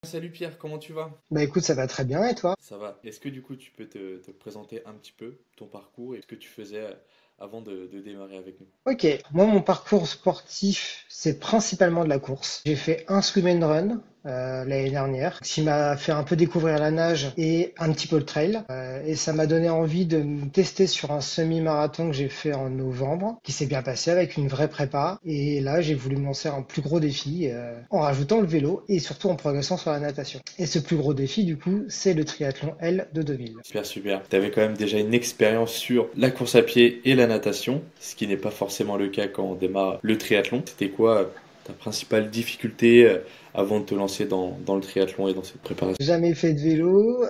Salut Pierre, comment tu vas? Bah écoute, ça va très bien et toi? Ça va. Est-ce que du coup tu peux te présenter un petit peu ton parcours et ce que tu faisais avant de démarrer avec nous? Ok, moi mon parcours sportif, c'est principalement de la course. J'ai fait un swim and run l'année dernière, ce qui m'a fait un peu découvrir la nage et un petit peu le trail. Et ça m'a donné envie de me tester sur un semi-marathon que j'ai fait en novembre, qui s'est bien passé avec une vraie prépa. Et là, j'ai voulu me lancer un plus gros défi en rajoutant le vélo et surtout en progressant sur la natation. Et ce plus gros défi, du coup, c'est le triathlon L de 2000. Super, super. Tu avais quand même déjà une expérience sur la course à pied et la natation, ce qui n'est pas forcément le cas quand on démarre le triathlon. C'était quoi ta principale difficulté avant de te lancer dans le triathlon et dans cette préparation? Jamais fait de vélo,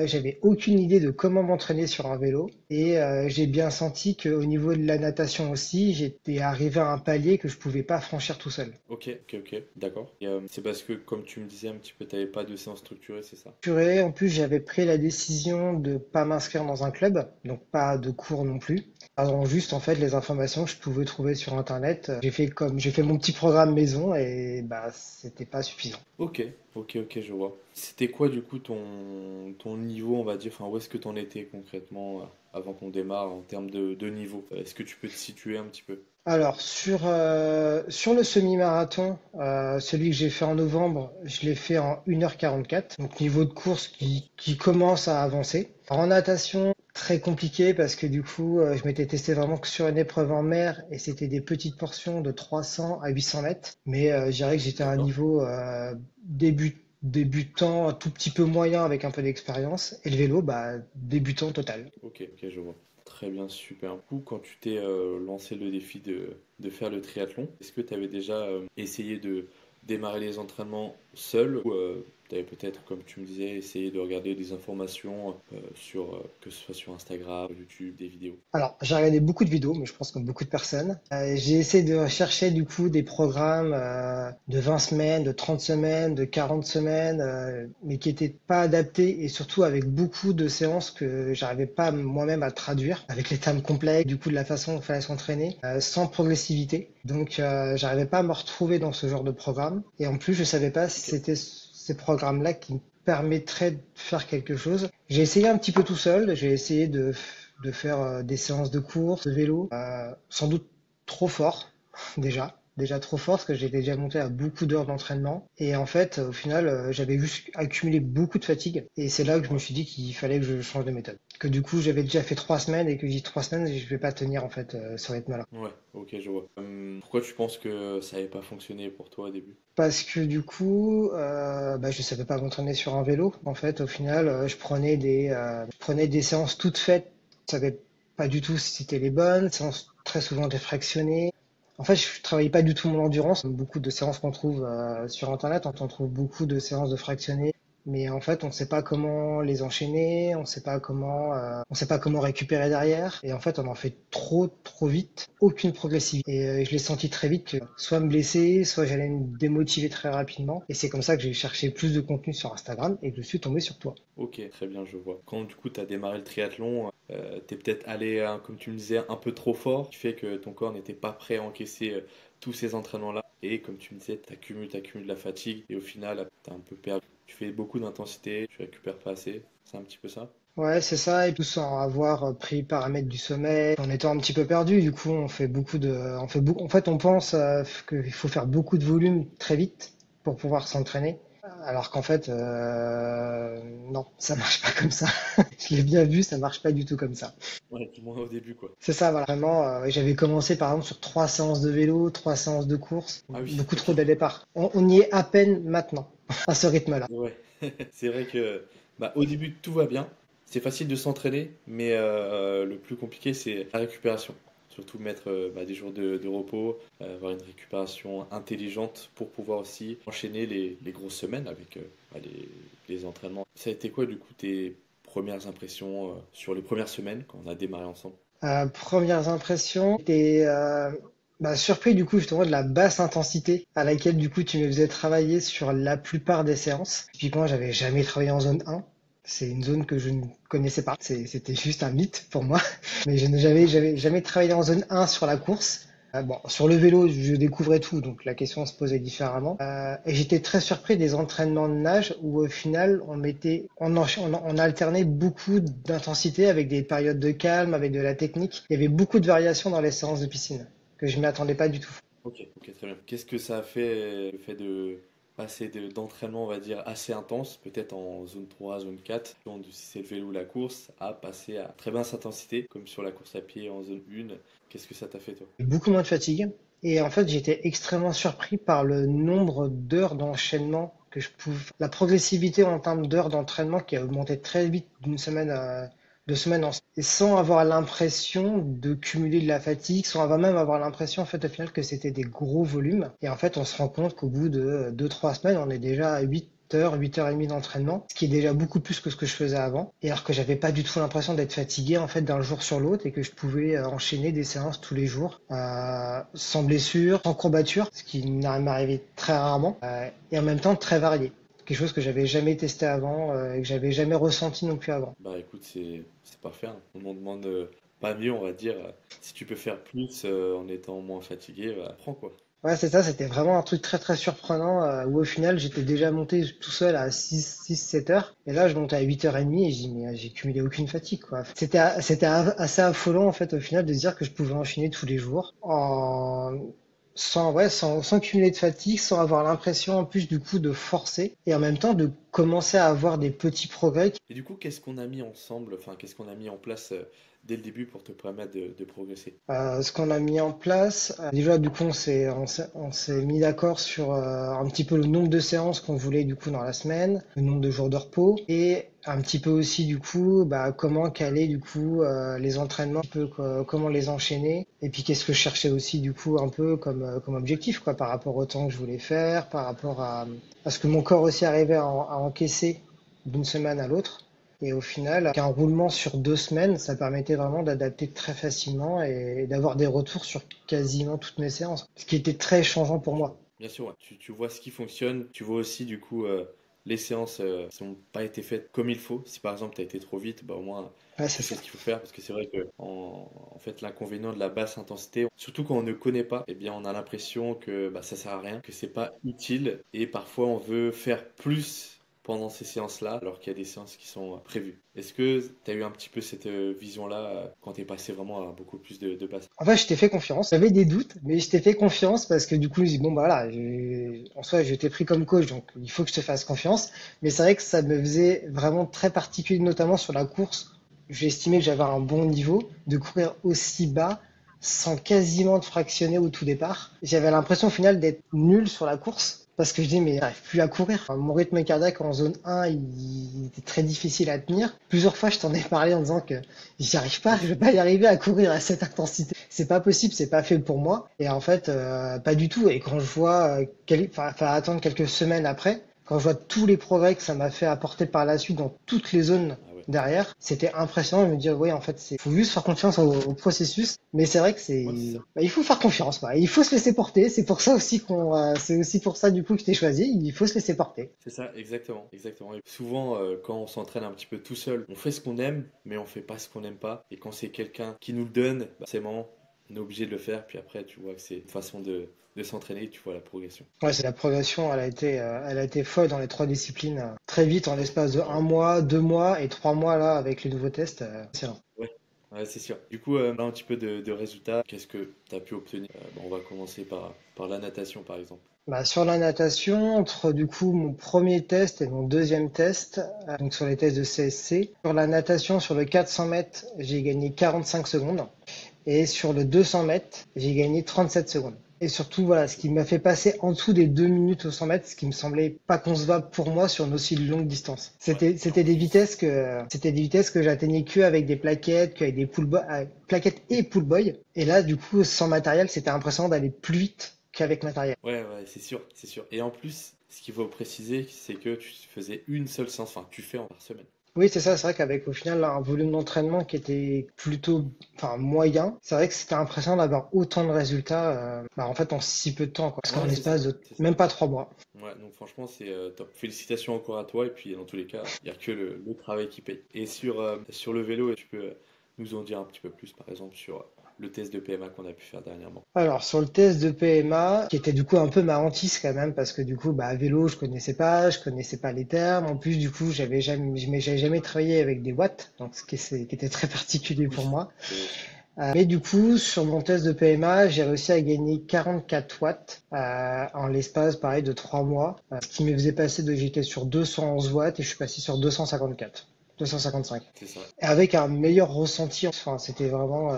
j'avais aucune idée de comment m'entraîner sur un vélo et j'ai bien senti qu'au niveau de la natation aussi, j'étais arrivé à un palier que je pouvais pas franchir tout seul. Ok, ok, ok, d'accord. Et, c'est parce que, comme tu me disais un petit peu, tu n'avais pas de séance structurée, c'est ça? Purée, en plus, j'avais pris la décision de pas m'inscrire dans un club, donc pas de cours non plus. Pardon, juste en fait les informations que je pouvais trouver sur internet. J'ai fait mon petit programme maison et bah c'était pas suffisant. Ok, ok, ok, je vois. C'était quoi du coup ton niveau, on va dire, enfin où est-ce que tu en étais concrètement avant qu'on démarre en termes de niveau? Est-ce que tu peux te situer un petit peu? Alors, sur le semi-marathon, celui que j'ai fait en novembre, je l'ai fait en 1h44, donc niveau de course qui commence à avancer. En natation, très compliqué parce que du coup, je m'étais testé vraiment que sur une épreuve en mer et c'était des petites portions de 300 à 800 mètres. Mais je dirais que j'étais à un D'accord. niveau débutant, un tout petit peu moyen avec un peu d'expérience. Et le vélo, bah, débutant total. Ok, ok, je vois. Très bien, super. Du coup, quand tu t'es lancé le défi de faire le triathlon, est-ce que tu avais déjà essayé de démarrer les entraînements seul ou tu avais peut-être, comme tu me disais, essayé de regarder des informations sur, que ce soit sur Instagram, YouTube, des vidéos? Alors, j'ai regardé beaucoup de vidéos, mais je pense comme beaucoup de personnes. J'ai essayé de rechercher du coup des programmes de 20 semaines, de 30 semaines, de 40 semaines, mais qui étaient pas adaptés et surtout avec beaucoup de séances que j'arrivais pas moi-même à traduire, avec les termes complexes, du coup de la façon dont il fallait s'entraîner, sans progressivité. Donc, j'arrivais pas à me retrouver dans ce genre de programme. Et en plus, je savais pas si Ok. c'était ces programmes-là qui me permettraient de faire quelque chose. J'ai essayé un petit peu tout seul. J'ai essayé de faire des séances de course, de vélo, sans doute trop fort déjà trop fort parce que j'étais déjà monté à beaucoup d'heures d'entraînement et en fait au final j'avais juste accumulé beaucoup de fatigue et c'est là que je me Ouais. suis dit qu'il fallait que je change de méthode. Que du coup j'avais déjà fait 3 semaines et que j'ai 3 semaines je vais pas tenir en fait ce rythme-là. Ouais, ok, je vois. Pourquoi tu penses que ça n'avait pas fonctionné pour toi au début? Parce que du coup, bah, je savais pas m'entraîner sur un vélo. En fait, au final, je prenais des séances toutes faites. Je savais pas du tout si c'était les bonnes, séances très souvent défractionnées. En fait, je travaillais pas du tout mon endurance. Beaucoup de séances qu'on trouve sur Internet, on trouve beaucoup de séances de fractionnées. Mais en fait, on ne sait pas comment les enchaîner, on sait pas comment récupérer derrière. Et en fait, on en fait trop, trop vite, aucune progressivité. Et je l'ai senti très vite que soit me blesser, soit j'allais me démotiver très rapidement. Et c'est comme ça que j'ai cherché plus de contenu sur Instagram et que je suis tombé sur toi. Ok, très bien, je vois. Quand du coup tu as démarré le triathlon, t'es peut-être allé, comme tu me disais, un peu trop fort, qui fait que ton corps n'était pas prêt à encaisser tous ces entraînements-là. Et comme tu me disais, t'accumules de la fatigue et au final, t'as un peu perdu. Tu fais beaucoup d'intensité, tu récupères pas assez. C'est un petit peu ça? Ouais, c'est ça, et tout sans avoir pris paramètres du sommeil, en étant un petit peu perdu. Du coup, en fait, on pense qu'il faut faire beaucoup de volume très vite pour pouvoir s'entraîner, alors qu'en fait, non, ça marche pas comme ça. Je l'ai bien vu, ça marche pas du tout comme ça. Ouais, du moins au début, quoi. C'est ça, voilà, vraiment. J'avais commencé par exemple sur 3 séances de vélo, 3 séances de course, Ah oui, beaucoup ok. trop de départ. On y est à peine maintenant, à ce rythme-là. Ouais, c'est vrai que bah, au début tout va bien, c'est facile de s'entraîner, mais le plus compliqué c'est la récupération. Surtout mettre bah, des jours de repos, avoir une récupération intelligente pour pouvoir aussi enchaîner les grosses semaines avec bah, les entraînements. Ça a été quoi du coup tes premières impressions sur les premières semaines quand on a démarré ensemble? Premières impressions, j'étais bah, surpris du coup justement de la basse intensité à laquelle du coup tu me faisais travailler sur la plupart des séances. Typiquement, j'avais jamais travaillé en zone 1. C'est une zone que je ne connaissais pas. C'était juste un mythe pour moi. Mais j'avais jamais travaillé en zone 1 sur la course. Bon, sur le vélo, je découvrais tout, donc la question se posait différemment. Et j'étais très surpris des entraînements de nage où au final on alternait beaucoup d'intensité avec des périodes de calme, avec de la technique. Il y avait beaucoup de variations dans les séances de piscine que je m'y attendais pas du tout. Ok, ok, très bien. Qu'est-ce que ça a fait, le fait de passer d'entraînement, on va dire, assez intense, peut-être en zone 3, zone 4, donc si c'est le vélo ou la course, à passer à très basse intensité, comme sur la course à pied en zone 1. Qu'est-ce que ça t'a fait, toi? Beaucoup moins de fatigue. Et en fait, j'étais extrêmement surpris par le nombre d'heures d'enchaînement que je pouvais, la progressivité en termes d'heures d'entraînement qui a augmenté très vite d'une semaine à 2 semaines et sans avoir l'impression de cumuler de la fatigue, sans avoir même avoir l'impression en fait au final que c'était des gros volumes. Et en fait, on se rend compte qu'au bout de 2, 3 semaines, on est déjà à 8 heures, 8 heures et demie d'entraînement, ce qui est déjà beaucoup plus que ce que je faisais avant. Et alors que j'avais pas du tout l'impression d'être fatigué en fait d'un jour sur l'autre et que je pouvais enchaîner des séances tous les jours sans blessure, sans courbature, ce qui m'arrivait très rarement, et en même temps très varié. Quelque chose que j'avais jamais testé avant et que j'avais jamais ressenti non plus avant. Bah écoute, c'est parfait, hein. On n'en demande pas mieux, on va dire. Si tu peux faire plus en étant moins fatigué, bah prends quoi. Ouais, c'est ça, c'était vraiment un truc très très surprenant où au final j'étais déjà monté tout seul à 7 heures et là je montais à 8h30 et je dis mais j'ai cumulé aucune fatigue quoi. C'était assez affolant en fait au final de se dire que je pouvais enchaîner tous les jours sans cumuler de fatigue, sans avoir l'impression en plus du coup de forcer et en même temps de commencer à avoir des petits progrès. Et du coup, qu'est-ce qu'on a mis ensemble, enfin, qu'est-ce qu'on a mis en place dès le début pour te permettre de progresser? Ce qu'on a mis en place, déjà du coup on s'est mis d'accord sur un petit peu le nombre de séances qu'on voulait du coup dans la semaine, le nombre de jours de repos et un petit peu aussi du coup comment caler du coup les entraînements, un peu comment les enchaîner et puis qu'est-ce que je cherchais aussi du coup un peu comme objectif quoi par rapport au temps que je voulais faire, par rapport à ce que mon corps aussi arrivait à encaisser d'une semaine à l'autre. Et au final, qu'un roulement sur 2 semaines, ça permettait vraiment d'adapter très facilement et d'avoir des retours sur quasiment toutes mes séances. Ce qui était très changeant pour moi. Bien sûr, ouais. Tu vois ce qui fonctionne, tu vois aussi du coup les séances qui n'ont pas été faites comme il faut. Si par exemple tu as été trop vite, bah au moins Ouais, tu c'est sais ça. ce qu'il faut faire parce que c'est vrai que en fait l'inconvénient de la basse intensité, surtout quand on ne connaît pas, eh bien on a l'impression que bah, ça sert à rien, que c'est pas utile et parfois on veut faire plus pendant ces séances-là alors qu'il y a des séances qui sont prévues. Est-ce que tu as eu un petit peu cette vision-là quand tu es passé vraiment à beaucoup plus de basse? En fait, je t'ai fait confiance. J'avais des doutes, mais je t'ai fait confiance parce que du coup, je dis bon bah voilà, en soi, je t'ai pris comme coach, donc il faut que je te fasse confiance. Mais c'est vrai que ça me faisait vraiment très particulier, notamment sur la course. J'ai estimé que j'avais un bon niveau de courir aussi bas sans quasiment de fractionner au tout départ. J'avais l'impression au final d'être nul sur la course parce que je dis mais j'arrive plus à courir. Enfin, mon rythme cardiaque en zone 1, il était très difficile à tenir. Plusieurs fois, je t'en ai parlé en disant que j'y arrive pas, je vais pas y arriver à courir à cette intensité. C'est pas possible, c'est pas fait pour moi. Et en fait, pas du tout. Et quand je vois, enfin, attendre quelques semaines après, quand je vois tous les progrès que ça m'a fait apporter par la suite dans toutes les zones Ah ouais. derrière, c'était impressionnant de me dire, oui, en fait, faut juste faire confiance au processus. Mais c'est vrai que Ouais, c'est ça. il faut faire confiance, quoi. Il faut se laisser porter. C'est pour ça aussi c'est aussi pour ça, du coup, que je t'ai choisi. Il faut se laisser porter. C'est ça, exactement, exactement. Et souvent, quand on s'entraîne un petit peu tout seul, on fait ce qu'on aime, mais on fait pas ce qu'on n'aime pas. Et quand c'est quelqu'un qui nous le donne, bah, c'est marrant, on est obligé de le faire. Puis après, tu vois que c'est une façon de s'entraîner, tu vois la progression. Ouais, c'est la progression, elle a été folle dans les trois disciplines. Très vite, en Ouais, l'espace de ouais, un ouais. mois, 2 mois et 3 mois là, avec les nouveaux tests, c'est lent. Ouais, ouais, c'est sûr. Du coup, là, un petit peu de résultats. Qu'est-ce que tu as pu obtenir? Bon, on va commencer par la natation, par exemple. Sur la natation, entre du coup mon premier test et mon deuxième test, donc sur les tests de CSC, sur la natation, sur le 400 mètres, j'ai gagné 45 secondes. Et sur le 200 mètres, j'ai gagné 37 secondes. Et surtout, voilà, ce qui m'a fait passer en dessous des 2 minutes au 100 mètres, ce qui me semblait pas concevable pour moi sur une aussi longue distance. Ouais, C'était, et en c'était des plus, vitesses que, c'était des vitesses que j'atteignais que avec des plaquettes, qu'avec des plaquettes et pull boy. Et là, du coup, sans matériel, c'était impressionnant d'aller plus vite qu'avec matériel. ouais, ouais, c'est sûr, c'est sûr. Et en plus, ce qu'il faut préciser, c'est que tu faisais une seule séance, enfin, tu fais en par semaine. Oui, c'est ça. C'est vrai qu'avec au final là, un volume d'entraînement qui était plutôt, enfin moyen, c'est vrai que c'était impressionnant d'avoir autant de résultats, en fait en si peu de temps, quoi. Parce qu'en Ouais, c'est ça, l'espace de c'est ça. même pas 3 mois. Ouais, donc franchement, c'est top. Félicitations encore à toi. Et puis, dans tous les cas, il n'y a que le travail qui paye. Et sur le vélo, tu peux nous en dire un petit peu plus, par exemple, sur le test de PMA qu'on a pu faire dernièrement. Alors, sur le test de PMA, qui était du coup un peu ma hantise quand même, parce que du coup, à vélo, je connaissais pas les termes. En plus, du coup, j'avais jamais travaillé avec des watts, donc qui était très particulier pour Oui, moi. c'est Mais du coup, sur mon test de PMA, j'ai réussi à gagner 44 watts en l'espace, pareil, de 3 mois, ce qui me faisait passer de j'étais sur 211 watts et je suis passé sur 254, 255. c'est ça. Et avec un meilleur ressenti, enfin, c'était vraiment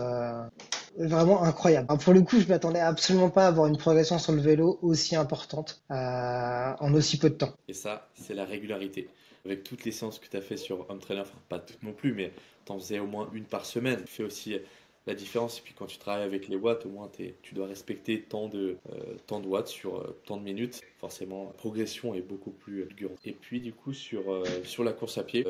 incroyable. Alors, pour le coup, je m'attendais absolument pas à avoir une progression sur le vélo aussi importante en aussi peu de temps. Et ça, c'est la régularité. Avec toutes les séances que tu as fait sur Home Trainer, enfin pas toutes non plus, mais tu en faisais au moins une par semaine. Tu fais aussi la différence. Et puis quand tu travailles avec les watts, au moins tu dois respecter tant de watts sur tant de minutes. Forcément, la progression est beaucoup plus fulgurante. Et puis du coup, sur la course à pied,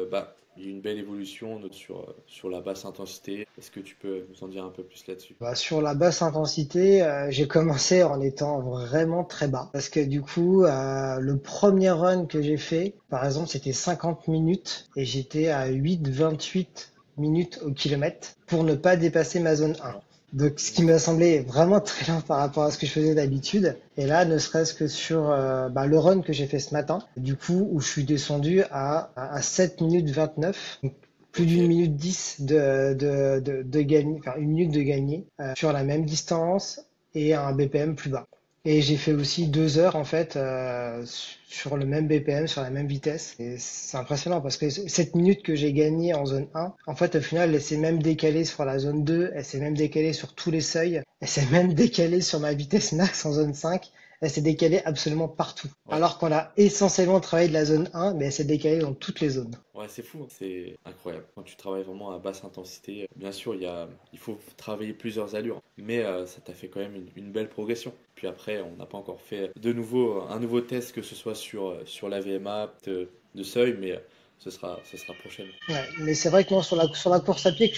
il y a une belle évolution sur la basse intensité. Est-ce que tu peux nous en dire un peu plus là-dessus? Sur la basse intensité, j'ai commencé en étant vraiment très bas. Parce que du coup, le premier run que j'ai fait, par exemple, c'était 50 minutes et j'étais à 8,28 minutes au kilomètre pour ne pas dépasser ma zone 1. Ouais. Donc, ce qui m'a semblé vraiment très lent par rapport à ce que je faisais d'habitude. Et là, ne serait-ce que sur le run que j'ai fait ce matin, du coup, où je suis descendu à 7 minutes 29, plus Ok. d'une minute 10 de gagner, enfin une minute de gagner sur la même distance et à un BPM plus bas. Et j'ai fait aussi 2 heures en fait sur le même BPM, sur la même vitesse. Et c'est impressionnant parce que cette minute que j'ai gagnée en zone 1, en fait au final elle s'est même décalée sur la zone 2, elle s'est même décalée sur tous les seuils, elle s'est même décalée sur ma vitesse max en zone 5, elle s'est décalée absolument partout. Ouais. Alors qu'on a essentiellement travaillé de la zone 1, mais elle s'est décalée dans toutes les zones. Ouais, c'est fou, hein. C'est incroyable. Quand tu travailles vraiment à basse intensité, bien sûr, il faut travailler plusieurs allures, mais ça t'a fait quand même une belle progression. Puis après, on n'a pas encore fait de nouveau un nouveau test, que ce soit sur la VMA de seuil, mais ce sera prochainement. Ouais, mais c'est vrai que non, sur la course à pied,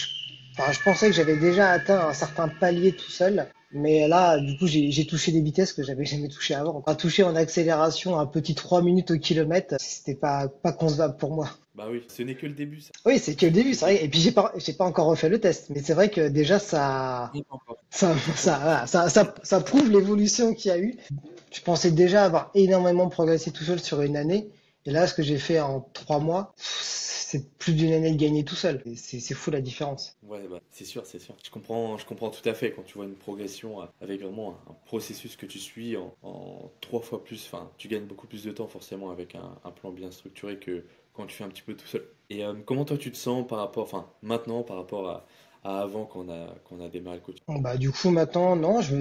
enfin, je pensais que j'avais déjà atteint un certain palier tout seul. Mais là, du coup, j'ai touché des vitesses que j'avais jamais touché avant. On a touché en accélération un petit 3 minutes au kilomètre. C'était pas concevable pour moi. Bah oui, ce n'est que le début, ça. Oui, c'est que le début, c'est C'était vrai. Et puis, j'ai pas encore refait le test. Mais c'est vrai que déjà, rien encore. Ça prouve. ça prouve l'évolution qu'il y a eu. Je pensais déjà avoir énormément progressé tout seul sur une année. Et là, ce que j'ai fait en 3 mois, c'est plus d'une année de gagner tout seul. Et c'est fou la différence. Ouais, bah, c'est sûr, c'est sûr. Je comprends tout à fait quand tu vois une progression avec vraiment un processus que tu suis en 3 fois plus. Enfin, tu gagnes beaucoup plus de temps forcément avec un plan bien structuré que quand tu fais un petit peu tout seul. Et comment toi tu te sens par rapport, enfin, maintenant par rapport à avant quand on a démarré le coaching? Bon, du coup maintenant non non je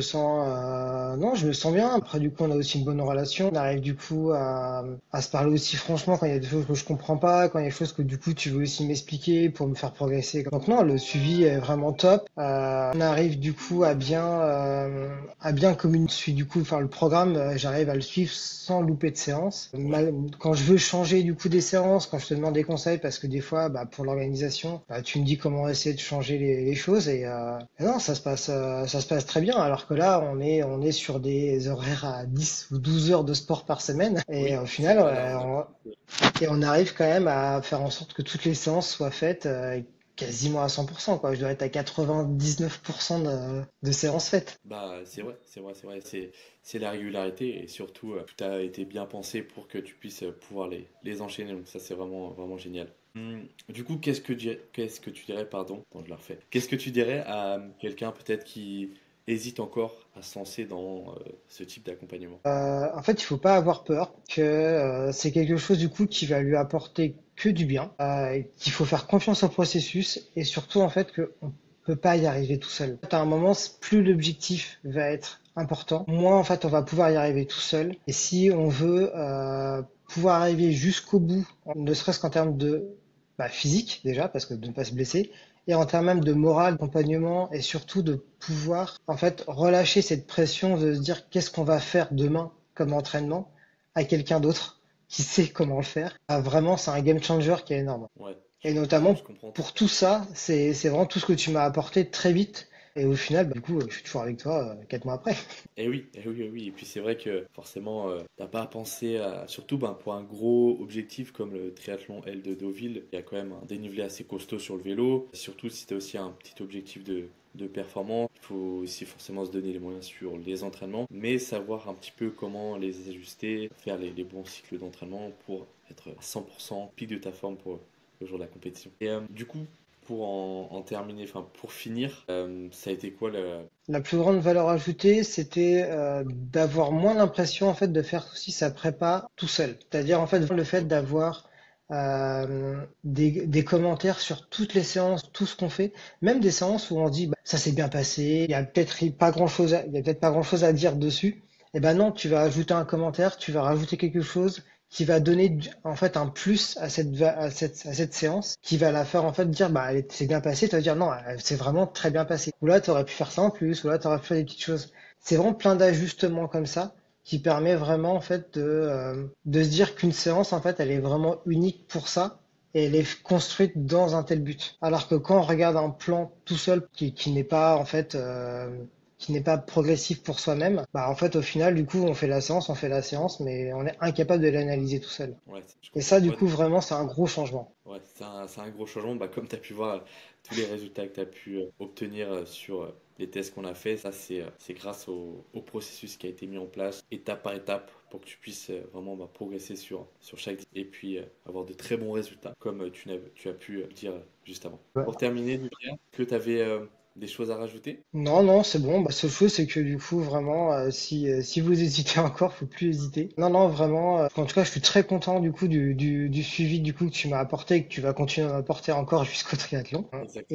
me sens bien. Après du coup on a aussi une bonne relation. On arrive du coup à se parler aussi franchement quand il y a des choses que je comprends pas, quand il y a des choses que du coup tu veux aussi m'expliquer pour me faire progresser. Donc non, le suivi est vraiment top. On arrive du coup à bien communiquer. Je suis du coup enfin le programme j'arrive à le suivre sans louper de séance. Ouais, Quand je veux changer du coup des séances, quand je te demande des conseils parce que des fois pour l'organisation tu me dis comment essayer de changer les choses et non, ça se passe très bien. Alors que là, on est sur des horaires à 10 ou 12 heures de sport par semaine. Et oui, au c'est final, vrai, là on a et on arrive quand même à faire en sorte que toutes les séances soient faites quasiment à 100%, quoi. Je dois être à 99% de séances faites. bah c'est vrai, c'est la régularité et surtout tout a été bien pensé pour que tu puisses pouvoir les enchaîner. Donc ça c'est vraiment génial. Du coup, qu'est-ce que tu dirais, pardon, attends, je la refais. Qu'est-ce que tu dirais à quelqu'un peut-être qui hésite encore à se lancer dans ce type d'accompagnement? En fait, il faut pas avoir peur que c'est quelque chose du coup qui va lui apporter que du bien, et qu'il faut faire confiance au processus et surtout en fait que on peut pas y arriver tout seul. À un moment, plus l'objectif va être important, moins en fait on va pouvoir y arriver tout seul. Et si on veut pouvoir arriver jusqu'au bout, ne serait-ce qu'en termes de physique déjà, parce que de ne pas se blesser, et en termes même de morale, d'accompagnement et surtout de pouvoir en fait relâcher cette pression de se dire qu'est-ce qu'on va faire demain comme entraînement à quelqu'un d'autre qui sait comment le faire. Vraiment, c'est un game changer qui est énorme. Ouais, Et je notamment comprends. pour tout ça, c'est vraiment tout ce que tu m'as apporté très vite. Et au final, du coup, je suis toujours avec toi 4 mois après. Oui. Et puis c'est vrai que forcément, t'as pas à penser à. Surtout ben, pour un gros objectif comme le triathlon L de Deauville, il y a quand même un dénivelé assez costaud sur le vélo. Surtout si t'as aussi un petit objectif de de performance. Il faut aussi forcément se donner les moyens sur les entraînements, mais savoir un petit peu comment les ajuster, faire les bons cycles d'entraînement pour être à 100% pic de ta forme pour le jour de la compétition. Et du coup, pour en terminer, enfin pour finir, ça a été quoi La plus grande valeur ajoutée, c'était d'avoir moins l'impression en fait de faire aussi sa prépa tout seul. C'est-à-dire en fait le fait Ok. d'avoir des commentaires sur toutes les séances, tout ce qu'on fait, même des séances où on se dit bah, ça s'est bien passé, il y a peut-être pas grand-chose à dire dessus. Et ben non, tu vas ajouter un commentaire, tu vas rajouter quelque chose qui va donner en fait un plus à à cette séance, qui va la faire en fait dire bah c'est bien passé, tu vas dire non, c'est vraiment très bien passé. Ou là, tu aurais pu faire ça en plus, ou là, tu aurais pu faire des petites choses. C'est vraiment plein d'ajustements comme ça qui permet vraiment en fait de se dire qu'une séance en fait elle est vraiment unique pour ça et elle est construite dans un tel but. Alors que quand on regarde un plan tout seul qui n'est pas en fait qui n'est pas progressif pour soi-même, bah en fait au final du coup on fait la séance, mais on est incapable de l'analyser tout seul. Ouais, je Et comprends. ça du Ouais, coup vraiment c'est un gros changement. ouais, c'est un gros changement. Bah, comme tu as pu voir, tous les résultats que tu as pu obtenir sur les tests qu'on a fait, ça c'est grâce au processus qui a été mis en place, étape par étape, pour que tu puisses vraiment bah, progresser sur chaque et puis avoir de très bons résultats, comme tu as pu dire juste avant. Pour terminer, Pierre, est-ce que tu avais des choses à rajouter? Non, non, c'est bon. Bah, seule chose, c'est que du coup, vraiment, si vous hésitez encore, faut plus hésiter. Non, non, vraiment. En tout cas, je suis très content du coup du suivi du coup que tu m'as apporté et que tu vas continuer à m'apporter encore jusqu'au triathlon. Exactement.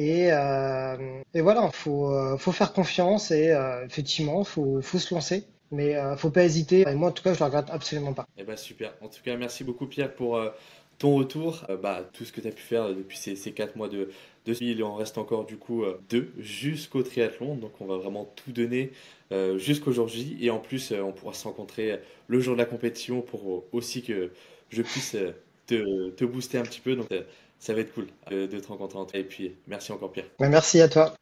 Et voilà, faut faire confiance et effectivement, faut se lancer. Mais faut pas hésiter. Et moi, en tout cas, je le regrette absolument pas. Eh ben super. En tout cas, merci beaucoup Pierre pour ton retour. Bah, tout ce que tu as pu faire depuis ces 4 mois de suivi. Il en reste encore du coup 2 jusqu'au triathlon. Donc on va vraiment tout donner jusqu'au jour J. Et en plus, on pourra se rencontrer le jour de la compétition pour aussi que je puisse te booster un petit peu. Donc ça va être cool de te rencontrer. Et puis merci encore Pierre. Mais merci à toi.